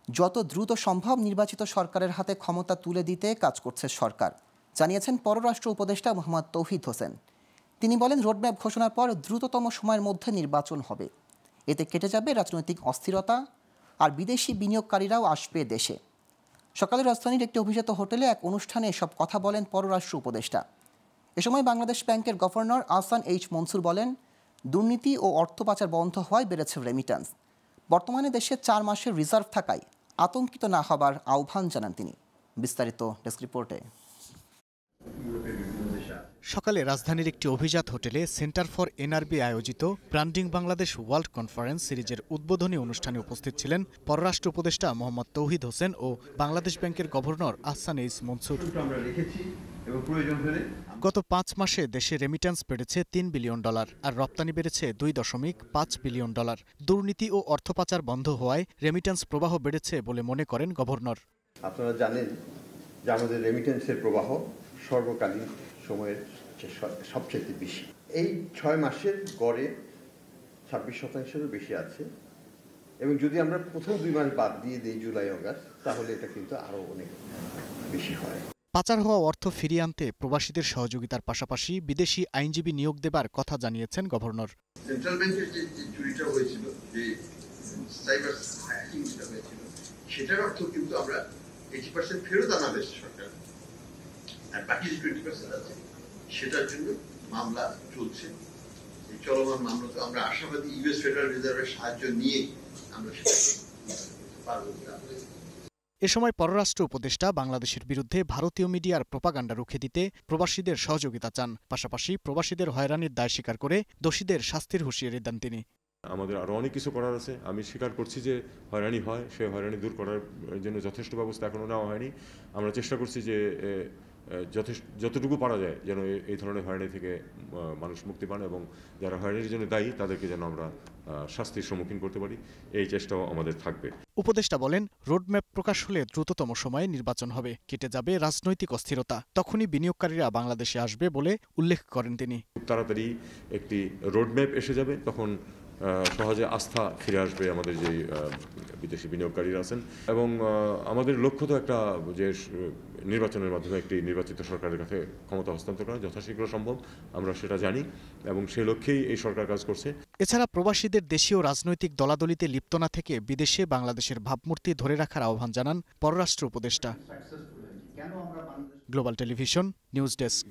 যত দ্রুত সম্ভব নির্বাচিত সরকারের হাতে ক্ষমতা তুলে দিতে কাজ করছে সরকার, জানিয়েছেন পররাষ্ট্র উপদেষ্টা মোহাম্মদ তৌহিদ হোসেন। তিনি বলেন, রোডম্যাপ ঘোষণার পর দ্রুততম সময়ের মধ্যে নির্বাচন হবে। এতে কেটে যাবে রাজনৈতিক অস্থিরতা, আর বিদেশি বিনিয়োগকারীরাও আসবে দেশে। সকালে রাজধানীর একটি অভিজাত হোটেলে এক অনুষ্ঠানে এসব কথা বলেন পররাষ্ট্র উপদেষ্টা। এ সময় বাংলাদেশ ব্যাংকের গভর্নর আহসান এইচ মনসুর বলেন, দুর্নীতি ও অর্থ পাচার বন্ধ হওয়ায় বেড়েছে রেমিট্যান্স। বর্তমানে দেশে 4 মাসের রিজার্ভ থাকায় আতঙ্কিত না হবার আহ্বান জানান তিনি। বিস্তারিত ডেস্ক রিপোর্টে। সকালে রাজধানীর একটি অভিজাত হোটেলে সেন্টার ফর এনআরবি আয়োজিত ব্র্যান্ডিং বাংলাদেশ ওয়ার্ল্ড কনফারেন্স সিরিজের উদ্বোধনী অনুষ্ঠানে উপস্থিত ছিলেন পররাষ্ট্র উপদেষ্টা মোহাম্মদ তৌহিদ হোসেন ও বাংলাদেশ ব্যাংকের গভর্নর আহসান এইচ মনসুর। গত 5 মাসে দেশে রেমিট্যান্স বেড়েছে $3 বিলিয়ন আর রপ্তানি বেড়েছে $2.5 বিলিয়ন। দুর্নীতি ও অর্থ পাচার বন্ধ হওয়ায় রেমিট্যান্স প্রবাহ বেড়েছে বলে মনে করেন গভর্নর। আপনারা জানেন যে আমাদের রেমিটেন্সের প্রবাহ সর্বকালীন সময়ের সবচেয়ে বেশি। এই 6 মাসের গড়ে 26%-এরও বেশি আছে, এবং যদি আমরা প্রথম 2 মাস বাদ দিয়ে দিই, জুলাই আগস্ট, তাহলে এটা কিন্তু আরো অনেক বেশি হয়। পাচার হওয়া অর্থ ফিরিয়ে আনতে প্রবাসীদের সহযোগিতার পাশাপাশি বিদেশি আইনজীবী নিয়োগ দেবার কথা জানিয়েছেন গভর্নর। সেন্ট্রাল ব্যাংকের যে চুরিটা হয়েছিল, যে সাইবার হ্যাকিং যেটা হয়েছিল, সেটার অর্থ কিন্তু আমরা 80% ফেরত আনাবে সরকার, আর বাকি যে 20% আছে সেটার জন্য মামলা চলছে। এই চলমান মামলা তো আমরা আশাবাদী ইউএস ফেডারেল রিজার্ভের সাহায্য নিয়ে আমরা সেটা পারবো। এ সময় পররাষ্ট্র উপদেষ্টা বাংলাদেশের বিরুদ্ধে ভারতীয় মিডিয়ার প্রোপাগান্ডা রুখে দিতে প্রবাসীদের সহযোগিতা চান। পাশাপাশি প্রবাসীদের হয়রানির দায় স্বীকার করে দোষীদের শাস্তির হুঁশিয়ারি দেন তিনি। আমাদের আরও অনেক কিছু করার আছে। আমি স্বীকার করছি যে হয়রানি হয়, সে হয়রানি দূর করার জন্য যথেষ্ট ব্যবস্থা এখনও নেওয়া হয়নি। আমরা চেষ্টা করছি যে যতটুকু পারা যায় যেন এই ধরনের হয়রানি থেকে মানুষ মুক্তি পান, এবং যারা হয়রানির জন্য দায়ী তাদেরকে যেন আমরা শাস্তির সম্মুখীন করতে পারি, এই চেষ্টাও আমাদের থাকবে। উপদেষ্টা বলেন, রোডম্যাপ প্রকাশ হলে দ্রুততম সময়ে নির্বাচন হবে, কেটে যাবে রাজনৈতিক অস্থিরতা, তখনই বিনিয়োগকারীরা বাংলাদেশে আসবে বলে উল্লেখ করেন তিনি। খুব তাড়াতাড়ি একটি রোডম্যাপ এসে যাবে, তখন সহজে আস্থা ফিরে আসবে আমাদের যে বিদেশি বিনিয়োগকারীরা আছেন, এবং আমাদের লক্ষ্য তো একটা যে নির্বাচনের মাধ্যমে একটি নির্বাচিত সরকারের কাছে ক্ষমতা হস্তান্তর করা যথাশীঘ্র সম্ভব, আমরা সেটা জানি, এবং সেই লক্ষ্যেই এই সরকার কাজ করছে। এছাড়া প্রবাসীদের দেশীয় রাজনৈতিক দলাদলিতে লিপ্ত না থেকে বিদেশে বাংলাদেশের ভাবমূর্তি ধরে রাখার আহ্বান জানান পররাষ্ট্র উপদেষ্টা। Global television news desk.